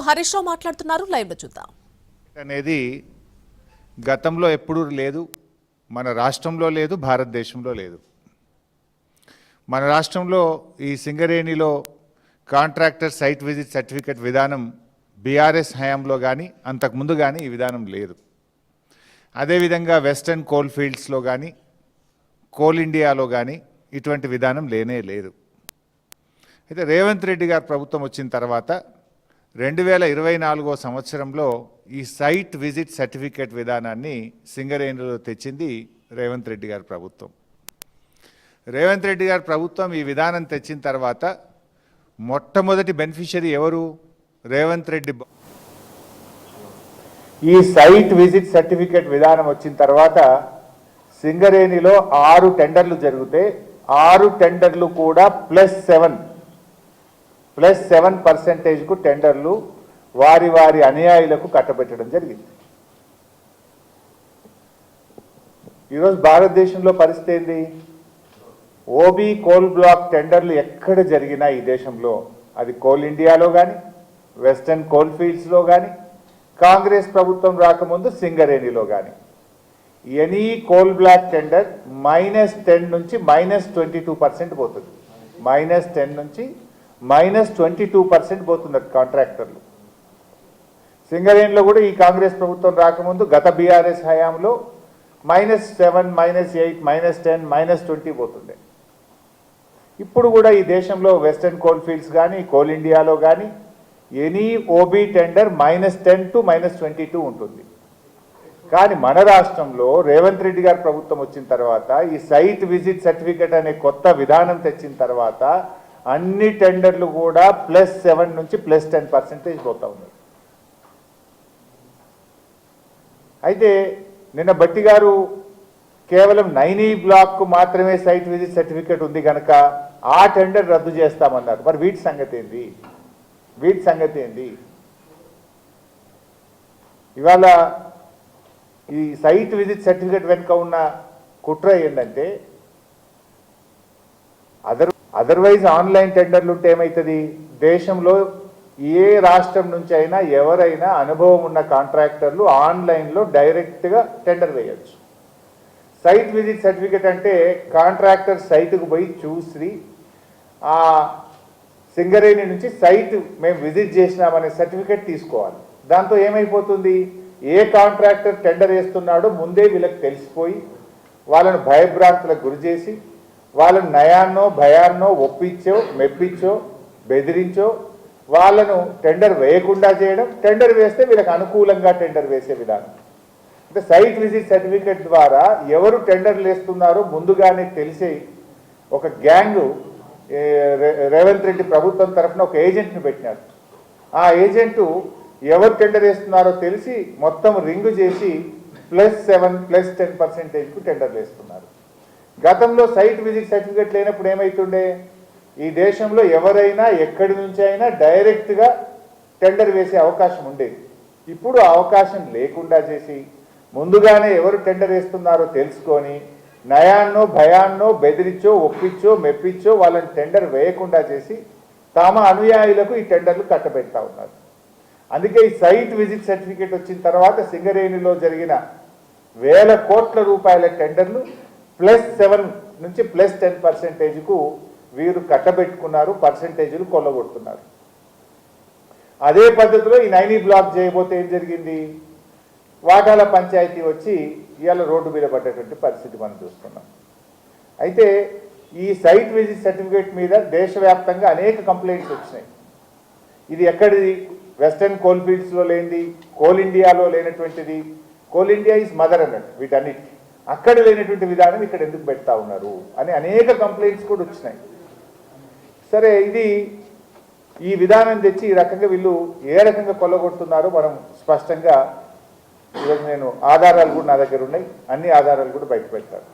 హరీష్ రావు మాట్లాడుతున్నారు. లైవ్ లో చూద్దాం. అనేది గతంలో ఎప్పుడూ లేదు, మన రాష్ట్రంలో లేదు, భారతదేశంలో లేదు. మన రాష్ట్రంలో ఈ సింగరేణిలో కాంట్రాక్టర్ సైట్ విజిట్ సర్టిఫికేట్ విధానం బీఆర్ఎస్ హయాంలో కానీ అంతకుముందు కానీ ఈ విధానం లేదు. అదేవిధంగా వెస్టర్న్ కోల్ ఫీల్డ్స్లో కానీ కోల్ ఇండియాలో కానీ ఇటువంటి విధానం లేనే లేదు. అయితే రేవంత్ రెడ్డి గారు ప్రభుత్వం వచ్చిన తర్వాత 2024 సంవత్సరంలో ఈ సైట్ విజిట్ సర్టిఫికేట్ విధానాన్ని సింగరేణిలో తెచ్చింది రేవంత్ రెడ్డి గారి ప్రభుత్వం. రేవంత్ రెడ్డి గారి ప్రభుత్వం ఈ విధానం తెచ్చిన తర్వాత మొట్టమొదటి బెనిఫిషరీ ఎవరు? రేవంత్ రెడ్డి. ఈ సైట్ విజిట్ సర్టిఫికేట్ విధానం వచ్చిన తర్వాత సింగరేణిలో 6 టెండర్లు జరిగితే 6 టెండర్లు కూడా +7% టెండర్లు వారి వారి అనుయాయులకు కట్టబెట్టడం జరిగింది. ఈరోజు భారతదేశంలో పరిస్థితి ఏంది? ఓబీ కోల్ బ్లాక్ టెండర్లు ఎక్కడ జరిగినా ఈ దేశంలో, అది కోల్ ఇండియాలో కానీ వెస్టర్న్ కోల్ ఫీల్డ్స్లో కానీ కాంగ్రెస్ ప్రభుత్వం రాకముందు సింగరేణిలో కానీ ఎనీ కోల్ బ్లాక్ టెండర్ -10 నుంచి -22% పోతుంది. -10 నుంచి -22% పోతుంది కాంట్రాక్టర్లు. సింగరేణిలో కూడా ఈ కాంగ్రెస్ ప్రభుత్వం రాకముందు గత బీఆర్ఎస్ హయాంలో -7, -8, -10, -20 పోతుండే. ఇప్పుడు కూడా ఈ దేశంలో వెస్టర్న్ కోల్ ఫీల్డ్స్ కానీ కోల్ ఇండియాలో కానీ ఎనీ ఓబీ టెండర్ -10 to -22 ఉంటుంది. కానీ మన రాష్ట్రంలో రేవంత్ రెడ్డి గారి ప్రభుత్వం వచ్చిన తర్వాత ఈ సైట్ విజిట్ సర్టిఫికేట్ అనే కొత్త విధానం తెచ్చిన తర్వాత అన్ని టెండర్లు కూడా +7 నుంచి +10% పోతా ఉన్నాయి. అయితే నిన్న బట్టి గారు కేవలం 9E బ్లాక్ మాత్రమే సైట్ విజిట్ సర్టిఫికేట్ ఉంది కనుక ఆ టెండర్ రద్దు చేస్తామన్నారు. మరి వీటి సంగతి ఏంది? ఇవాళ ఈ సైట్ విజిట్ సర్టిఫికేట్ వెనుక ఉన్న కుట్ర ఏంటంటే అదర్వైజ్ ఆన్లైన్ టెండర్లు ఉంటే ఏమవుతుంది? దేశంలో ఏ రాష్ట్రం నుంచి అయినా ఎవరైనా అనుభవం ఉన్న కాంట్రాక్టర్లు ఆన్లైన్లో డైరెక్ట్గా టెండర్ వేయచ్చు. సైట్ విజిట్ సర్టిఫికేట్ అంటే కాంట్రాక్టర్ సైట్కు పోయి చూసి ఆ సింగరేణి నుంచి సైట్ మేము విజిట్ చేసినామనే సర్టిఫికేట్ తీసుకోవాలి. దాంతో ఏమైపోతుంది? ఏ కాంట్రాక్టర్ టెండర్ వేస్తున్నాడో ముందే వీళ్ళకి తెలిసిపోయి వాళ్ళను భయభ్రాంతులకు గురి చేసి వాళ్ళను నయాన్నో భయాన్నో ఒప్పించో మెప్పించో బెదిరించో వాళ్ళను టెండర్ వేయకుండా చేయడం, టెండర్ వేస్తే వీళ్ళకి అనుకూలంగా టెండర్ వేసే విధానం. అంటే సైట్ విజిట్ సర్టిఫికేట్ ద్వారా ఎవరు టెండర్లు వేస్తున్నారో ముందుగానే తెలిసే ఒక గ్యాంగ్ రేవంత్ రెడ్డి ప్రభుత్వం తరఫున ఒక ఏజెంట్ని పెట్టినారు. ఆ ఏజెంటు ఎవరు టెండర్ వేస్తున్నారో తెలిసి మొత్తం రింగు చేసి +7, +10% టెండర్లు వేస్తున్నారు. గతంలో సైట్ విజిట్ సర్టిఫికేట్ లేనప్పుడు ఏమవుతుండే? ఈ దేశంలో ఎవరైనా ఎక్కడి నుంచి అయినా డైరెక్ట్గా టెండర్ వేసే అవకాశం ఉండేది. ఇప్పుడు అవకాశం లేకుండా చేసి ముందుగానే ఎవరు టెండర్ వేస్తున్నారో తెలుసుకొని నయాన్నో భయాన్నో బెదిరించో ఒప్పించో మెప్పించో వాళ్ళని టెండర్ వేయకుండా చేసి తమ అనుయాయులకు ఈ టెండర్లు కట్టబెడతా ఉన్నారు. అందుకే ఈ సైట్ విజిట్ సర్టిఫికేట్ వచ్చిన తర్వాత సింగరేణిలో జరిగిన వేల కోట్ల రూపాయల టెండర్లు +7 నుంచి +10%కు వీరు కట్టబెట్టుకున్నారు, పర్సెంటేజీలు కొల్లగొడుతున్నారు. అదే పద్ధతిలో ఈ 9E బ్లాక్ చేయబోతే ఏం జరిగింది? వాటాల పంచాయతీ వచ్చి ఇవాళ రోడ్డు మీద పడ్డటువంటి పరిస్థితి మనం చూస్తున్నాం. అయితే ఈ సైట్ విజిట్ సర్టిఫికేట్ మీద దేశవ్యాప్తంగా అనేక కంప్లైంట్స్ వచ్చినాయి. ఇది ఎక్కడిది? వెస్టర్న్ కోల్ ఫీల్డ్స్లో లేనిది, కోల్ ఇండియాలో లేనటువంటిది. కోల్ ఇండియా ఈజ్ మదర్ అన్నట్టు వీటన్నిటికీ. అక్కడ లేనటువంటి విధానం ఇక్కడ ఎందుకు పెడతా ఉన్నారు అని అనేక కంప్లైంట్స్ కూడా వచ్చినాయి. సరే, ఈ విధానం తెచ్చి ఈ రకంగా వీళ్ళు ఏ రకంగా కొల్లగొడుతున్నారో మనం స్పష్టంగా ఈరోజు నేను ఆధారాలు కూడా నా దగ్గర ఉన్నాయి, అన్ని ఆధారాలు కూడా బయట పెడతాను.